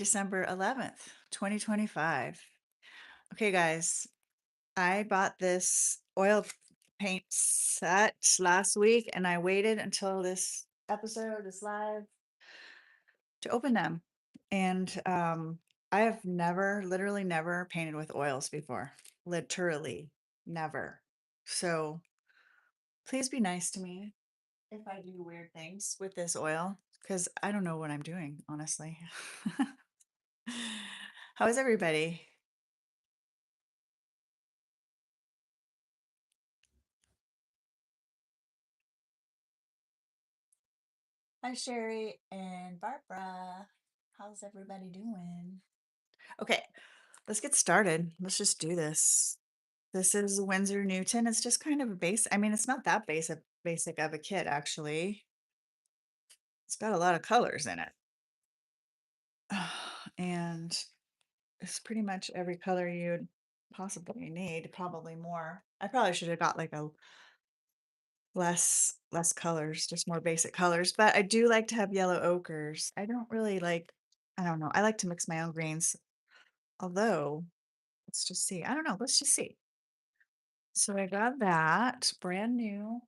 December 11th, 2025. Okay, guys, I bought this oil paint set last week and I waited until this episode is live to open them. And I have never, literally never painted with oils before. Literally never. So please be nice to me if I do weird things with this oil because I don't know what I'm doing, honestly. How is everybody? Hi, Sherry and Barbara. How's everybody doing? Okay, let's get started. Let's just do this. This is Winsor Newton. It's just kind of a base. I mean, it's not that basic of a kit, actually. It's got a lot of colors in it. And it's pretty much every color you'd possibly need, probably more. I probably should have got like a less colors, just more basic colors, but I do like to have yellow ochres. I don't really like I don't know. I like to mix my own greens, although let's just see. I don't know. Let's just see. So I got that brand new,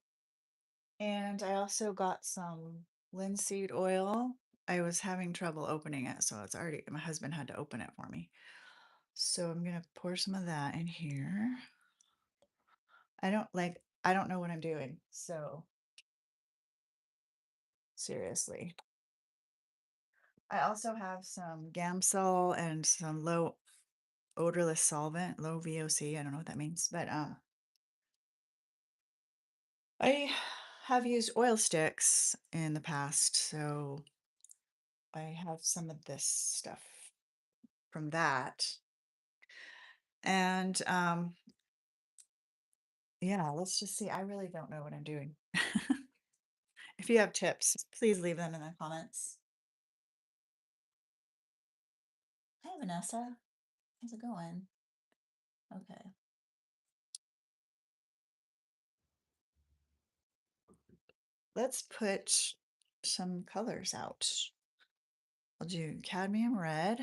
and I also got some linseed oil. I was having trouble opening it, so it's already my husband had to open it for me. So I'm gonna pour some of that in here. I don't know what I'm doing, so seriously. I also have some Gamsol and some low odorless solvent, low VOC. I don't know what that means, but I have used oil sticks in the past, so I have some of this stuff from that. And yeah, let's just see. I really don't know what I'm doing. If you have tips, please leave them in the comments. Hi, Vanessa. How's it going? Okay. Let's put some colors out. I'll do cadmium red.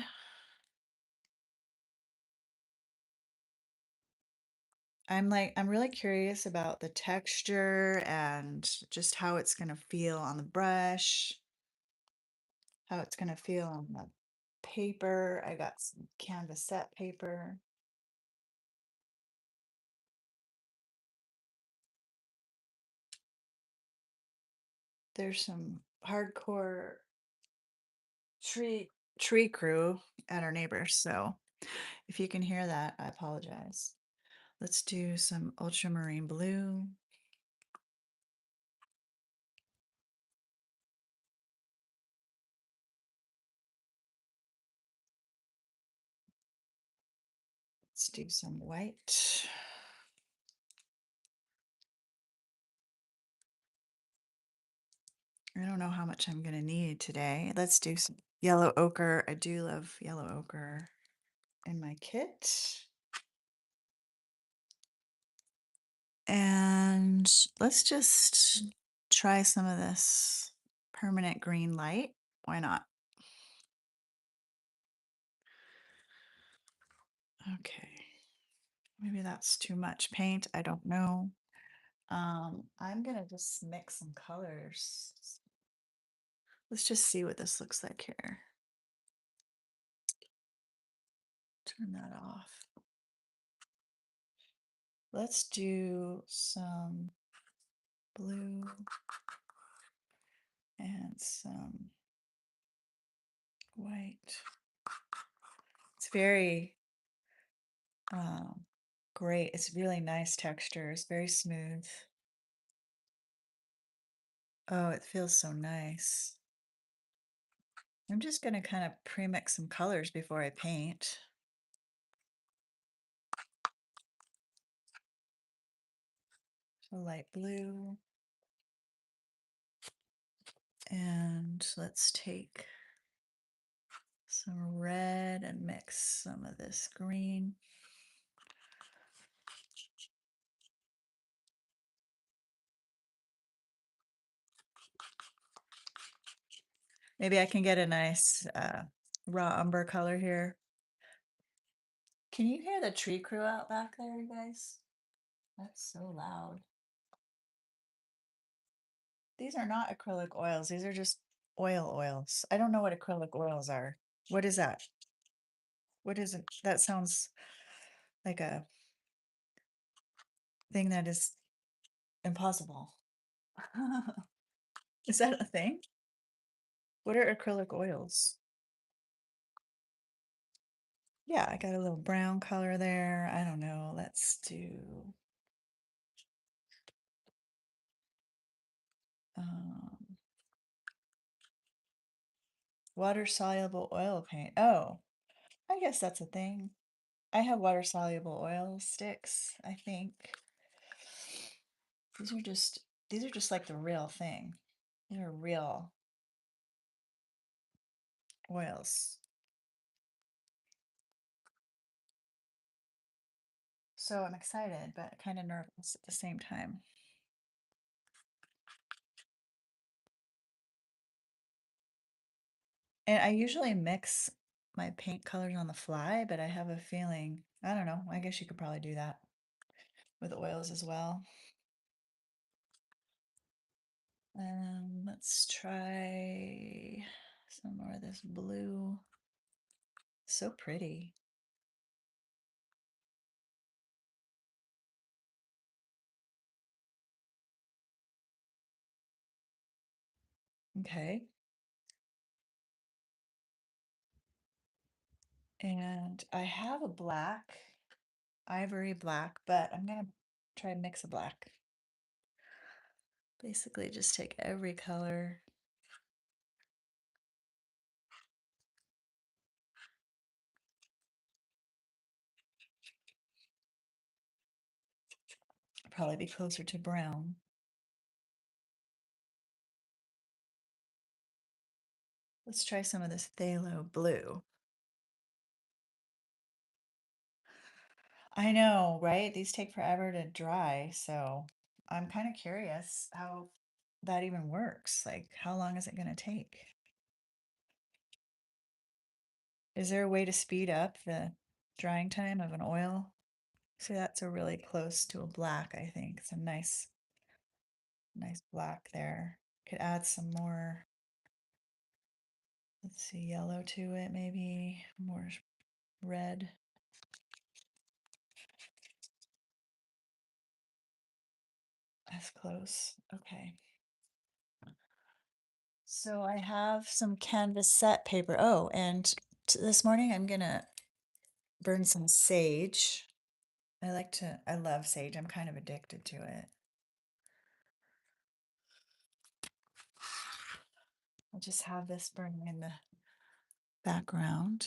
I'm really curious about the texture and just how it's gonna feel on the brush, how it's gonna feel on the paper. I got some canvas set paper. There's some hardcore tree tree crew at our neighbors, so if you can hear that, I apologize. Let's do some ultramarine blue. Let's do some white. I don't know how much I'm gonna need today. Let's do some yellow ochre. I do love yellow ochre in my kit. And let's just try some of this permanent green light. Why not? Okay. Maybe that's too much paint. I don't know. I'm gonna just mix some colors. Let's just see what this looks like here. Turn that off. Let's do some blue and some white. It's very great. It's really nice texture. It's very smooth. Oh, it feels so nice. I'm just going to kind of pre-mix some colors before I paint. So light blue. And let's take some red and mix some of this green. Maybe I can get a nice raw umber color here. Can you hear the tree crew out back there, you guys? That's so loud. These are not acrylic oils. These are just oils. I don't know what acrylic oils are. What is that? What is it? That sounds like a thing that is impossible. Is that a thing? What are acrylic oils? Yeah, I got a little brown color there. I don't know. Let's do um, water soluble oil paint. Oh, I guess that's a thing. I have water soluble oil sticks, I think. These are just these are just like the real thing. These are real oils. So I'm excited, but kind of nervous at the same time. And I usually mix my paint colors on the fly, but I have a feeling, I don't know, I guess you could probably do that with oils as well. Let's try some more of this blue. So pretty. Okay. And I have a black, ivory black, but I'm gonna try and mix a black. Basically just take every color. Probably be closer to brown. Let's try some of this phthalo blue. I know, right? These take forever to dry, so I'm kind of curious how that even works. Like, how long is it going to take? Is there a way to speed up the drying time of an oil? So that's a really close to a black, I think. It's a nice black there. Could add some more, let's see, yellow to it, maybe more red. That's close. Okay. So I have some canvas set paper. Oh, and this morning I'm gonna burn some sage. I love sage. I'm kind of addicted to it. I'll just have this burning in the background.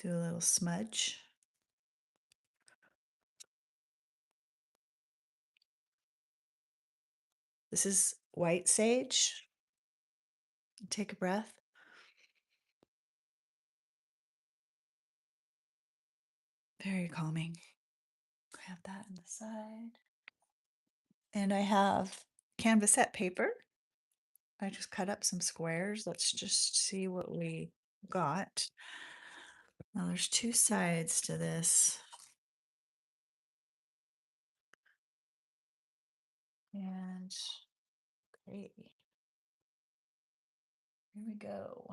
Do a little smudge. This is white sage. Take a breath. Very calming. Grab that on the side. And I have canvas set paper. I just cut up some squares. Let's just see what we got. Now there's two sides to this. And great. Here we go.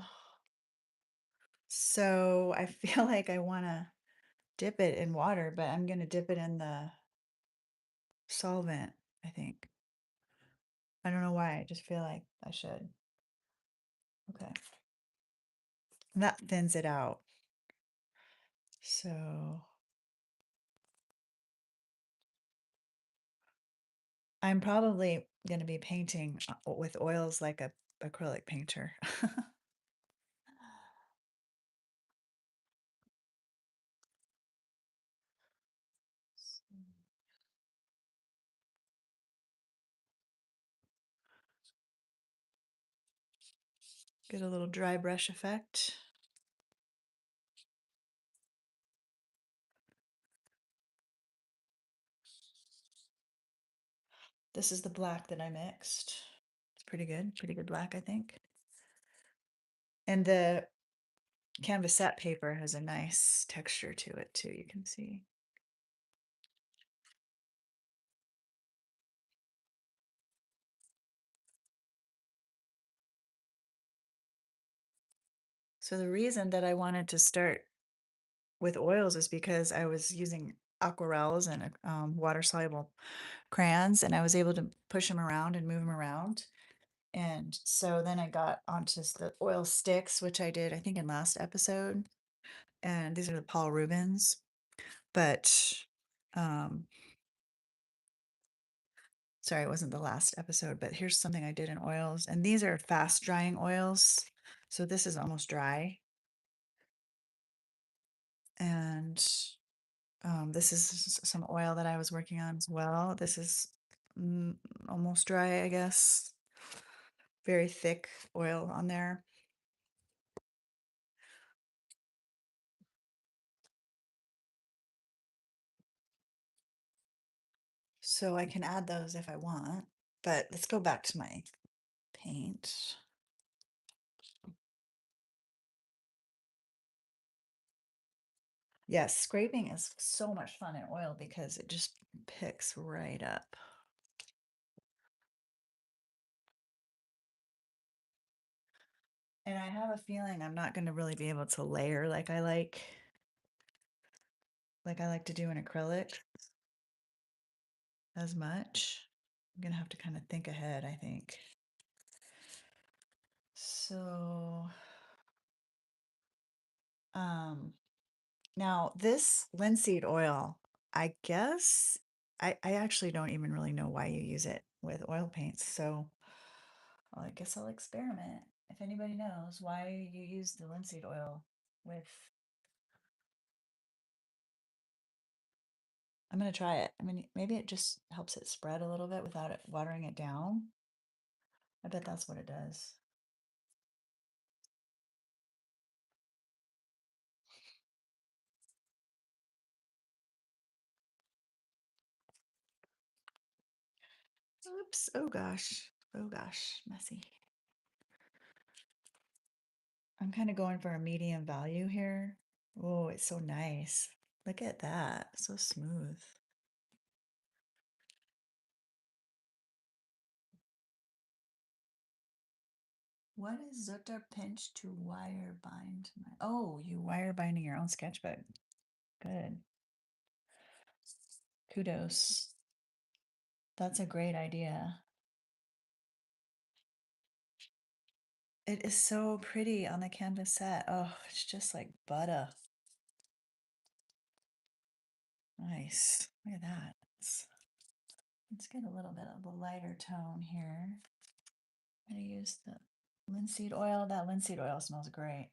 So I feel like I want to dip it in water, but I'm going to dip it in the solvent, I think. I don't know why. I just feel like I should. Okay. And that thins it out. So I'm probably going to be painting with oils like a acrylic painter. Get a little dry brush effect. This is the black that I mixed. It's pretty good black, I think. And the canvas set paper has a nice texture to it too, you can see. So the reason that I wanted to start with oils is because I was using aquarels and water soluble crayons, and I was able to push them around and move them around. And so then I got onto the oil sticks, which I did, I think, in last episode. And these are the Paul Rubens. But um, sorry, it wasn't the last episode, but here's something I did in oils. And these are fast drying oils. So this is almost dry. And this is some oil that I was working on as well. This is mm, almost dry, I guess. Very thick oil on there. So I can add those if I want, but let's go back to my paint. Yes, scraping is so much fun in oil because it just picks right up. And I have a feeling I'm not going to really be able to layer like I like to do in acrylic as much. I'm going to have to kind of think ahead, I think. So, um, now this linseed oil, I guess I actually don't even really know why you use it with oil paints. So well, I guess I'll experiment. If anybody knows why you use the linseed oil with, I'm gonna try it. I mean, maybe it just helps it spread a little bit without it watering it down. I bet that's what it does. Oops. Oh gosh. Oh gosh. Messy. I'm kind of going for a medium value here. Oh, it's so nice. Look at that. So smooth. What is Zutter pinch to wire bind my? Oh, you wire binding your own sketchbook. Good. Kudos. That's a great idea. It is so pretty on the canvas set. Oh, it's just like butter. Nice. Look at that. Let's get a little bit of a lighter tone here. I'm gonna use the linseed oil. That linseed oil smells great.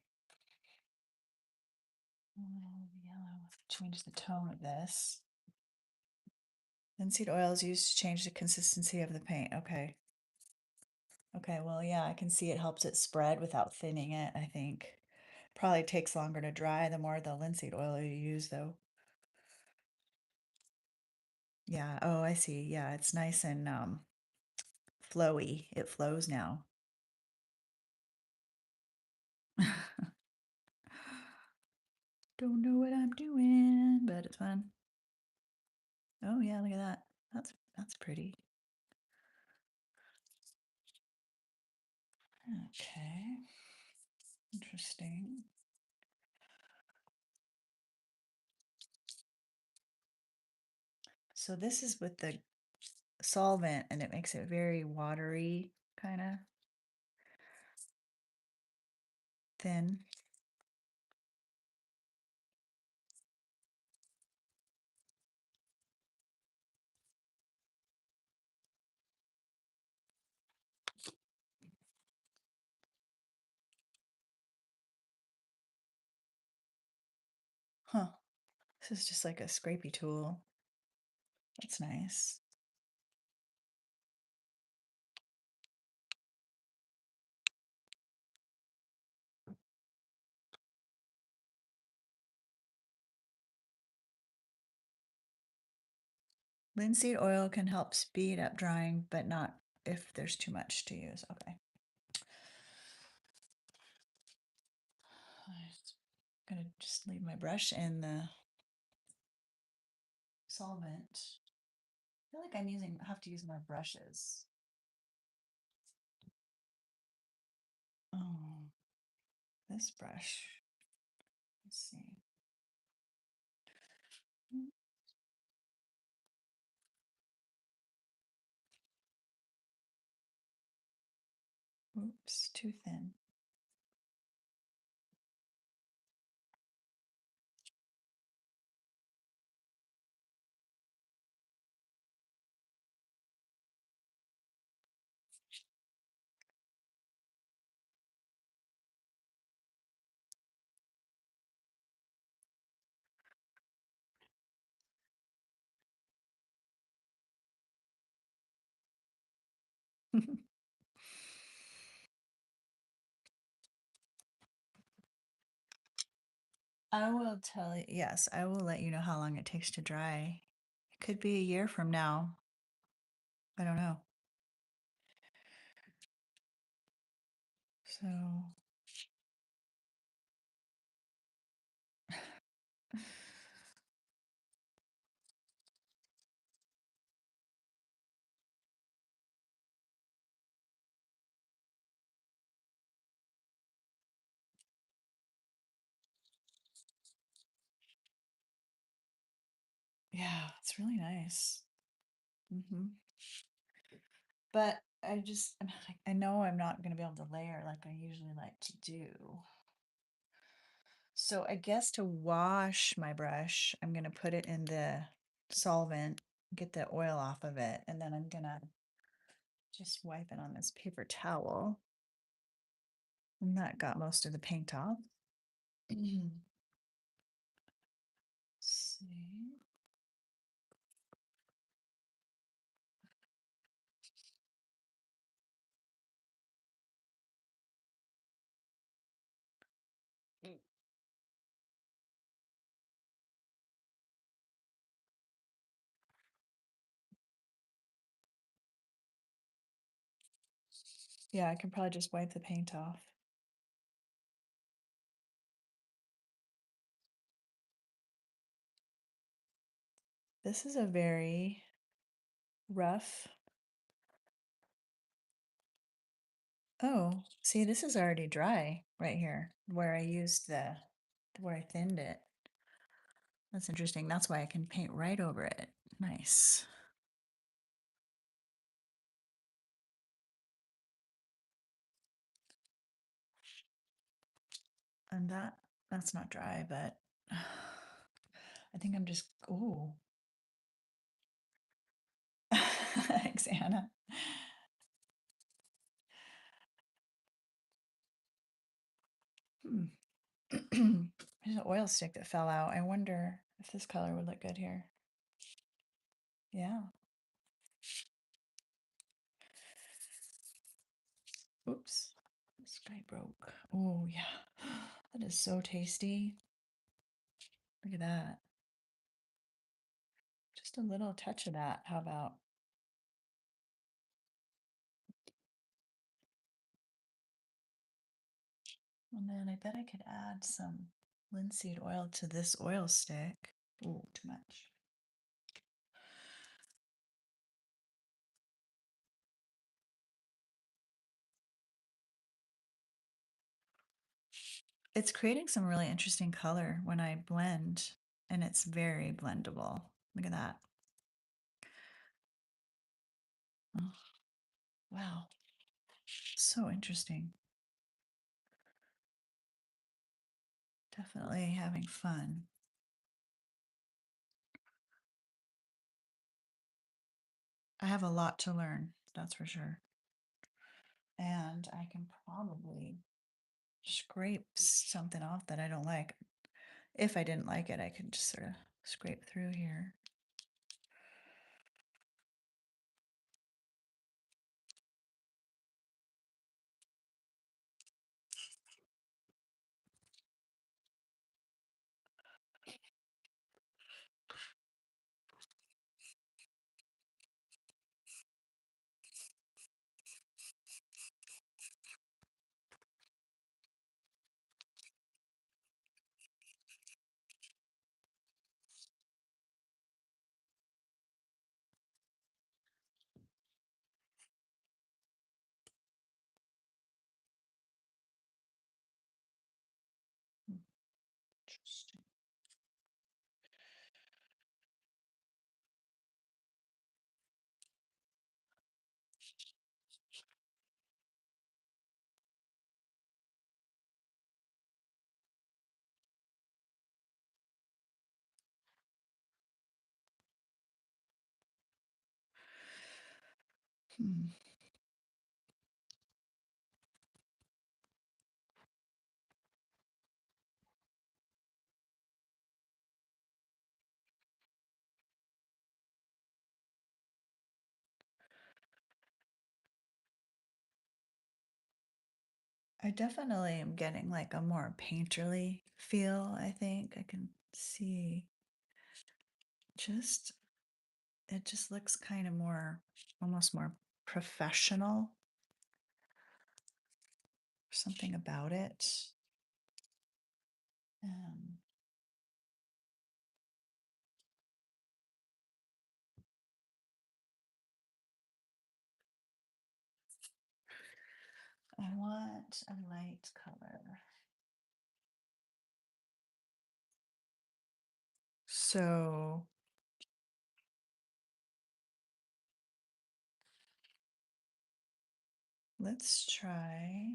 A little yellow. Change the tone of this. Linseed oil is used to change the consistency of the paint. Okay. Okay, well, yeah, I can see it helps it spread without thinning it, I think. Probably takes longer to dry the more the linseed oil you use, though. Yeah. Oh, I see. Yeah, it's nice and flowy. It flows now. Don't know what I'm doing, but it's fun. Oh yeah, look at that. That's pretty. Okay. Interesting. So this is with the solvent and it makes it very watery, kind of thin. Huh. This is just like a scrapey tool. That's nice. Linseed oil can help speed up drying, but not if there's too much to use. Okay. I'm gonna just leave my brush in the solvent. I feel like have to use more brushes. Oh, this brush. Let's see. Oops, too thin. I will tell you, yes, I will let you know how long it takes to dry. It could be a year from now. I don't know. So, yeah, it's really nice. Hmm. But I know I'm not going to be able to layer like I usually like to do. So I guess to wash my brush, I'm going to put it in the solvent, get the oil off of it, and then I'm going to just wipe it on this paper towel. And that got most of the paint off. See. Yeah, I can probably just wipe the paint off. This is a very rough. Oh, see, this is already dry right here where I used where I thinned it. That's interesting. That's why I can paint right over it. Nice. And that's not dry, but I think I'm just, oh. Thanks, Anna. Hmm. There's an oil stick that fell out. I wonder if this color would look good here. Yeah. Oops. This guy broke. Oh, yeah. That is so tasty. Look at that. Just a little touch of that. How about? And then I bet I could add some linseed oil to this oil stick. Oh, too much. It's creating some really interesting color when I blend, and it's very blendable. Look at that. Oh, wow. So interesting. Definitely having fun. I have a lot to learn, that's for sure. And I can probably scrape something off that I don't like. If I didn't like it, I could just sort of scrape through here. Interesting. Hmm. I definitely am getting like a more painterly feel, I think. I can see just it just looks kind of more almost more professional. Something about it. Um, I want a light color. So let's try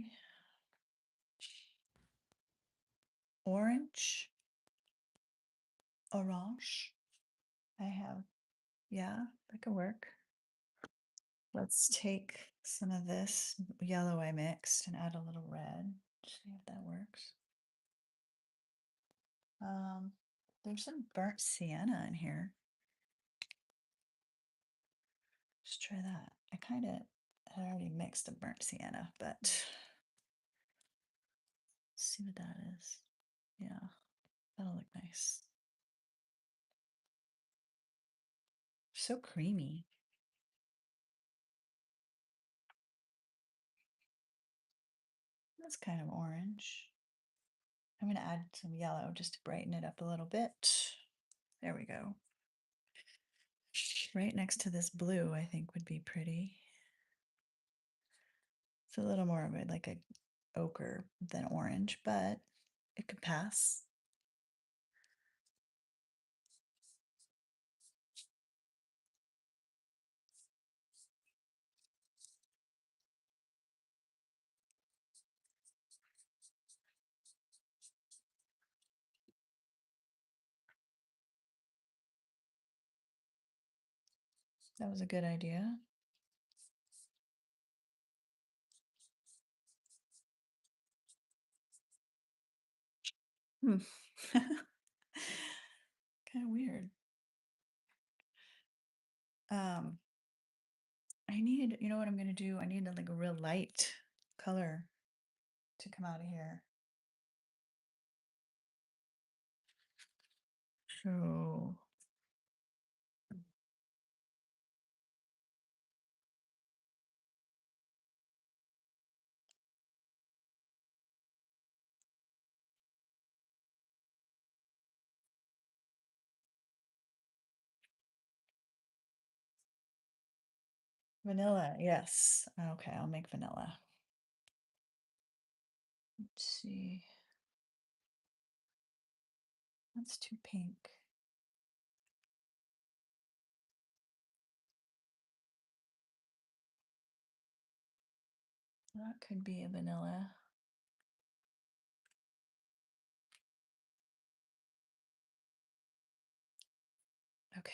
orange, orange. I have, yeah, that could work. Let's take some of this yellow I mixed and add a little red. See if that works. There's some burnt sienna in here. Let's try that. I kind of had already mixed a burnt sienna, but let's see what that is. Yeah, that'll look nice. So creamy. That's kind of orange. I'm going to add some yellow just to brighten it up a little bit. There we go. Right next to this blue, I think would be pretty. It's a little more of a like a ochre than orange, but it could pass. That was a good idea. Hmm. Kind of weird. Um, I need, you know what I'm gonna do? I need like a real light color to come out of here. So vanilla, yes. Okay, I'll make vanilla. Let's see. That's too pink. That could be a vanilla. Okay.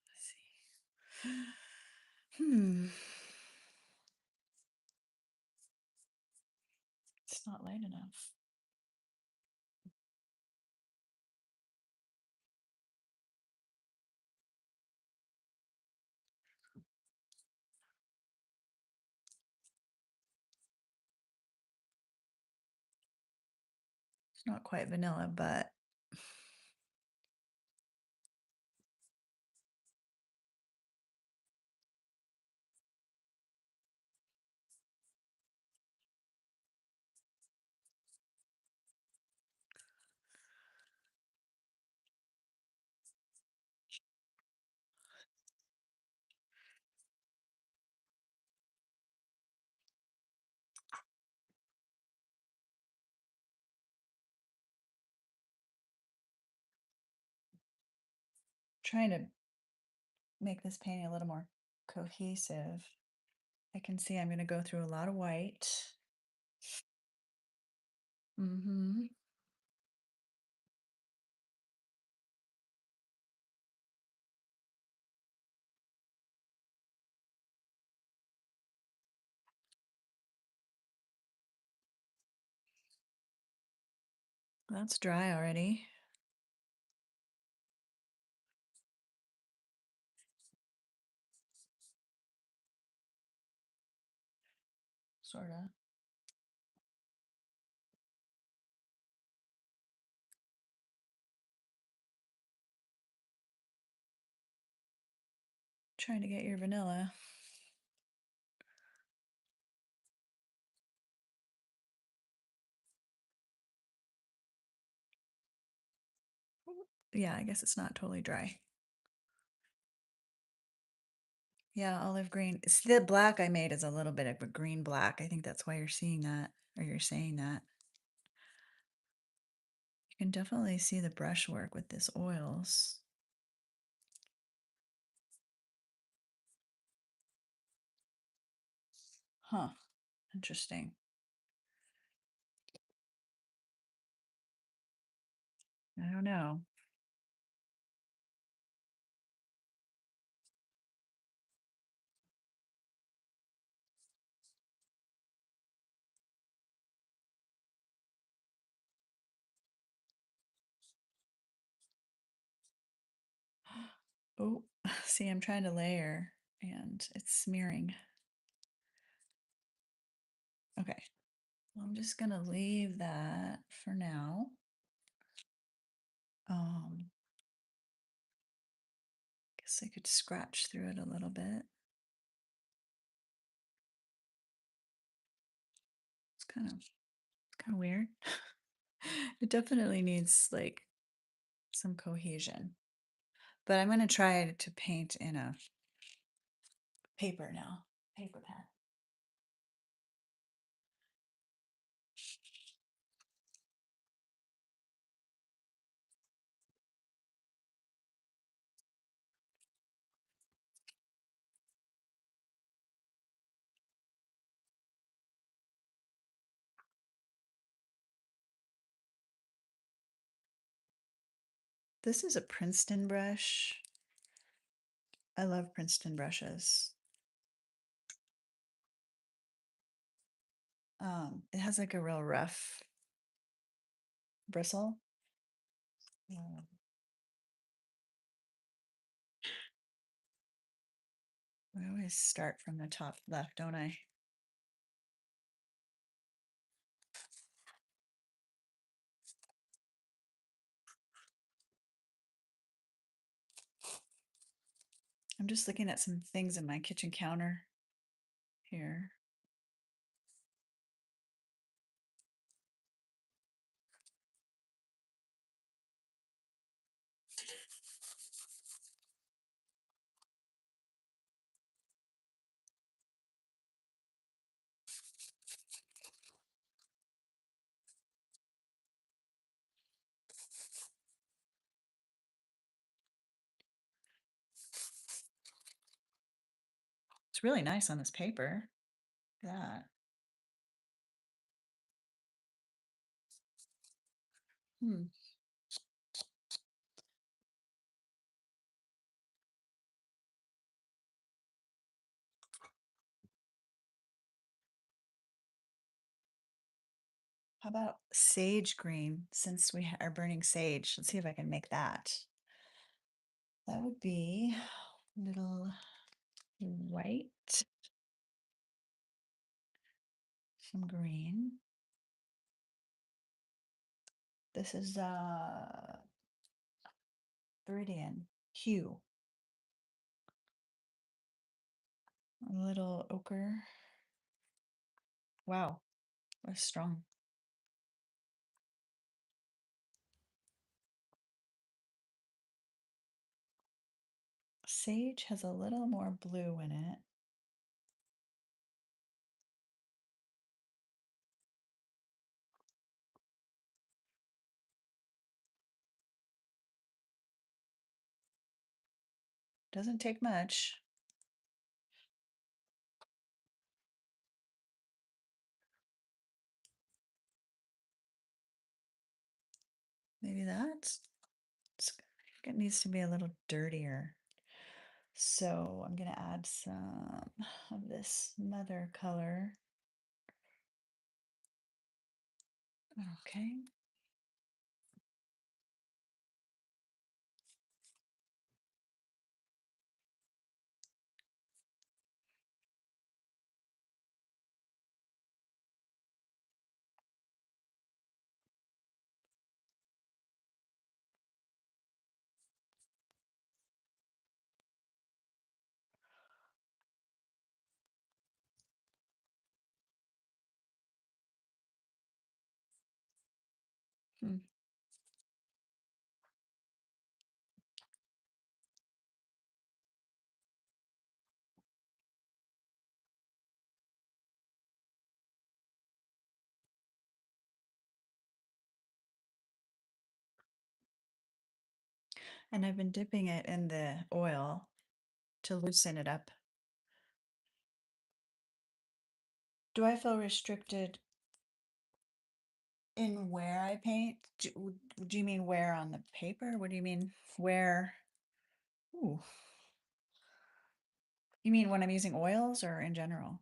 Let's see. Hmm. It's not light enough. It's not quite vanilla, but trying to make this painting a little more cohesive. I can see I'm going to go through a lot of white. Mm-hmm. That's dry already. Sort of. Trying to get your vanilla. Yeah, I guess it's not totally dry. Yeah, olive green. See, the black I made is a little bit of a green black. I think that's why you're seeing that, or you're saying that. You can definitely see the brushwork with this oils. Huh, interesting. I don't know. Oh, see, I'm trying to layer and it's smearing. Okay, well, I'm just gonna leave that for now. Guess I could scratch through it a little bit. It's kind of weird. It definitely needs like some cohesion. But I'm gonna try to paint in a paper now, paper pen. This is a Princeton brush. I love Princeton brushes. It has like a real rough bristle. I always start from the top left, don't I? I'm just looking at some things in my kitchen counter here. It's really nice on this paper. Look at that. Hmm. How about sage green? Since we are burning sage, let's see if I can make that. That would be a little white, some green. This is Viridian hue. A little ochre. Wow, that's strong. Sage has a little more blue in it. Doesn't take much. Maybe it needs to be a little dirtier. So I'm gonna add some of this mother color. Okay. Hmm. And I've been dipping it in the oil to loosen it up. Do I feel restricted in where I paint? Do you mean where on the paper? What do you mean where? Ooh, you mean when I'm using oils or in general?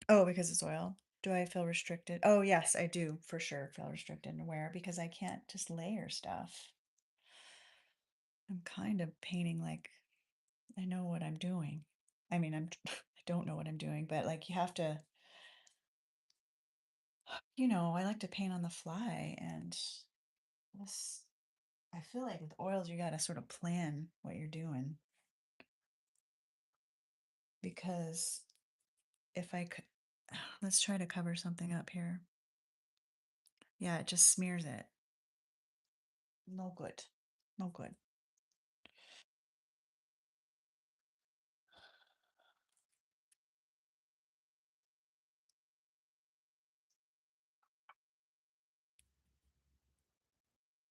Oh, because it's oil. Do I feel restricted? Oh, yes, I do for sure feel restricted in where because I can't just layer stuff. I'm kind of painting like I know what I'm doing. I mean, I don't know what I'm doing, but like you have to, I like to paint on the fly and this, I feel like with oils, you got to sort of plan what you're doing because if I could, let's try to cover something up here. Yeah, it just smears it. No good. No good.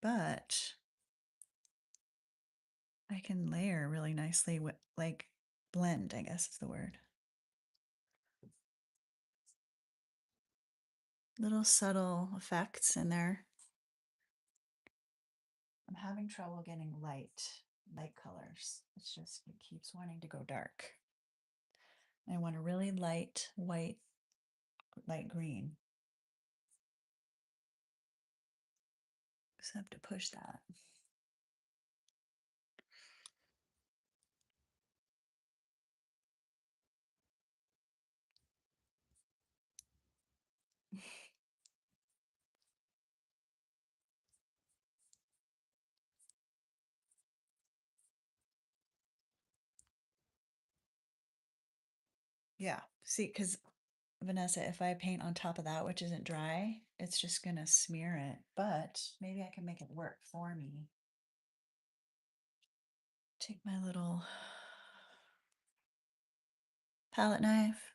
But I can layer really nicely with like blend, I guess is the word. Little subtle effects in there. I'm having trouble getting light colors. It's just, it keeps wanting to go dark. I want a really light white, light green. Just have to push that. Yeah, see, because Vanessa, if I paint on top of that, which isn't dry, it's just gonna smear it, but maybe I can make it work for me. Take my little palette knife.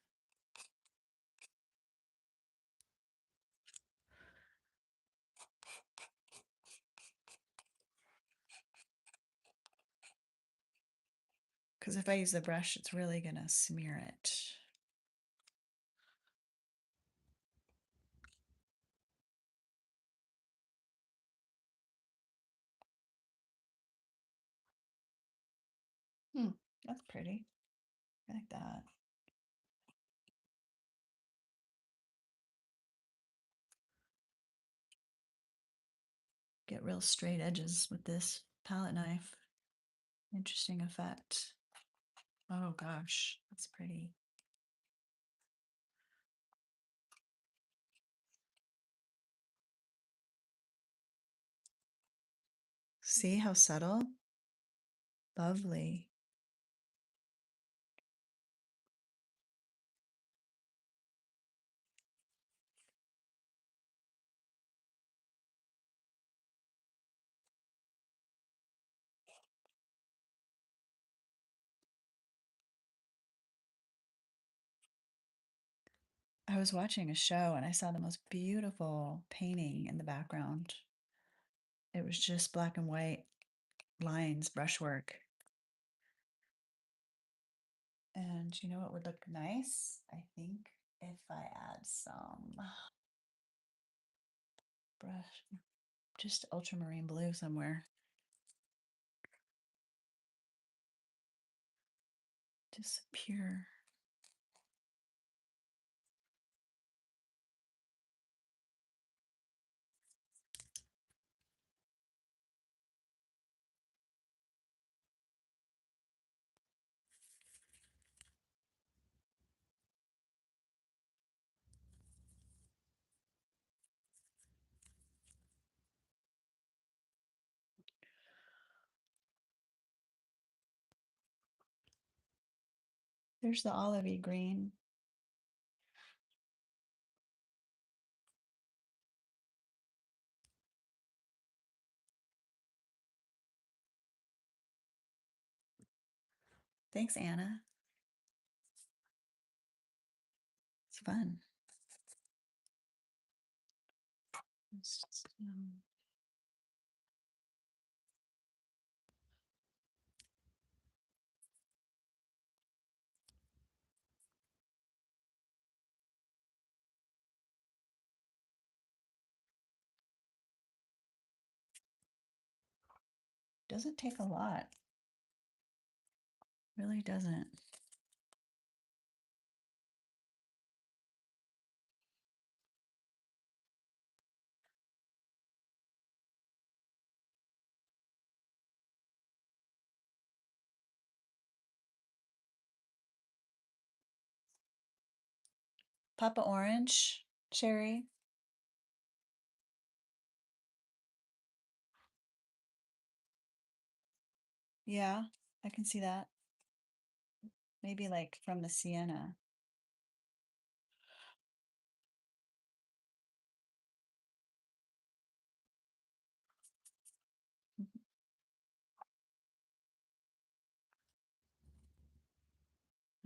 Because if I use the brush, it's really gonna smear it. That's pretty. I like that. Get real straight edges with this palette knife. Interesting effect. Oh gosh, that's pretty. See how subtle? Lovely. I was watching a show and I saw the most beautiful painting in the background. It was just black and white lines, brushwork. And you know what would look nice? I think if I add some brush, just ultramarine blue somewhere. Just pure. There's the olivey green. Thanks, Anna. It's fun. Doesn't take a lot. Really doesn't. Papa orange, cherry. Yeah, I can see that. Maybe like from the sienna.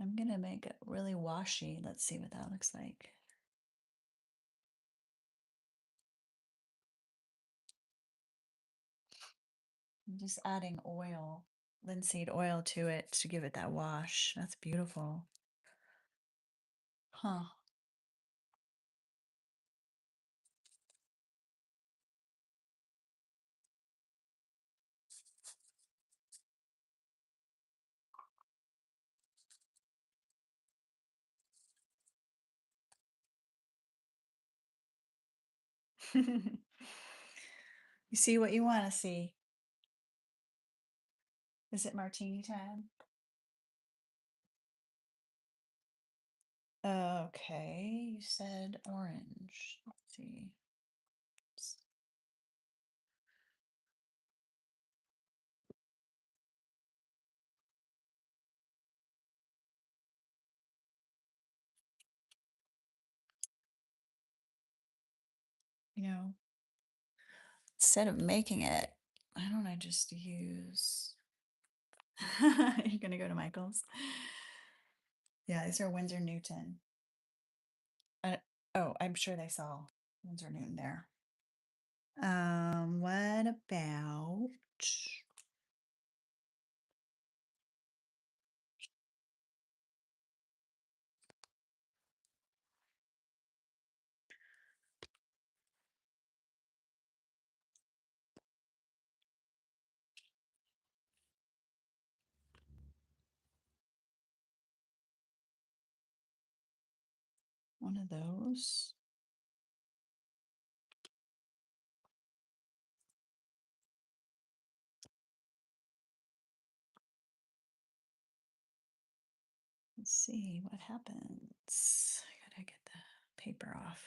I'm gonna make it really washy. Let's see what that looks like. I'm just adding oil, linseed oil to it to give it that wash. That's beautiful. Huh. You see what you want to see. Is it martini time? Okay, you said orange. Let's see. You know, instead of making it, why don't I just use you're gonna go to Michael's? Yeah, these are Windsor Newton. Uh, oh, I'm sure they saw Windsor Newton there. What about one of those? Let's see what happens. I gotta get the paper off.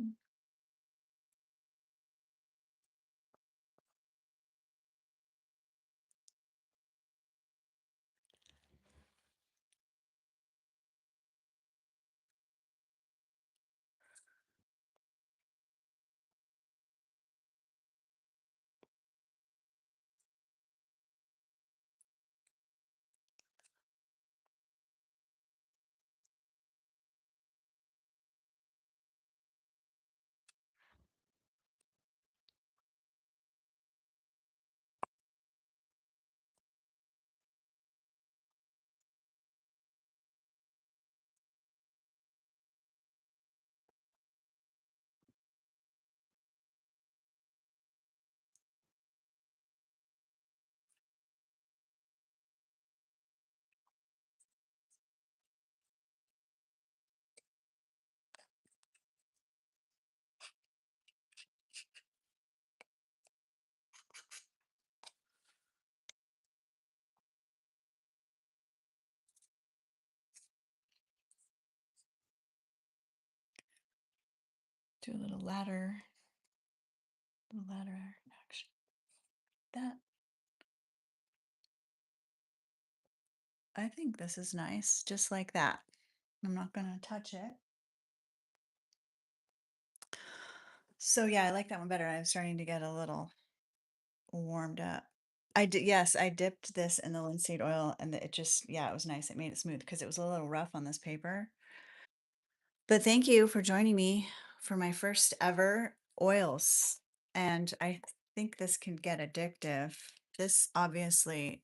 Mm. Do a little ladder action. That I think this is nice, just like that. I'm not gonna touch it. So yeah, I like that one better. I'm starting to get a little warmed up. I did, yes, I dipped this in the linseed oil and it just, yeah, it was nice. It made it smooth because it was a little rough on this paper. But thank you for joining me for my first ever oils. And I think this can get addictive. This obviously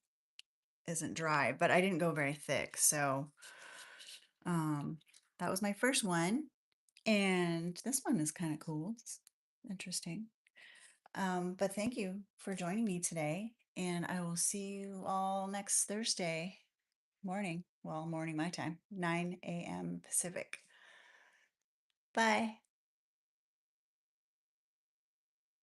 isn't dry, but I didn't go very thick. So that was my first one. And this one is kind of cool. It's interesting. But thank you for joining me today. And I will see you all next Thursday morning. Well, morning my time, 9 a.m. Pacific. Bye.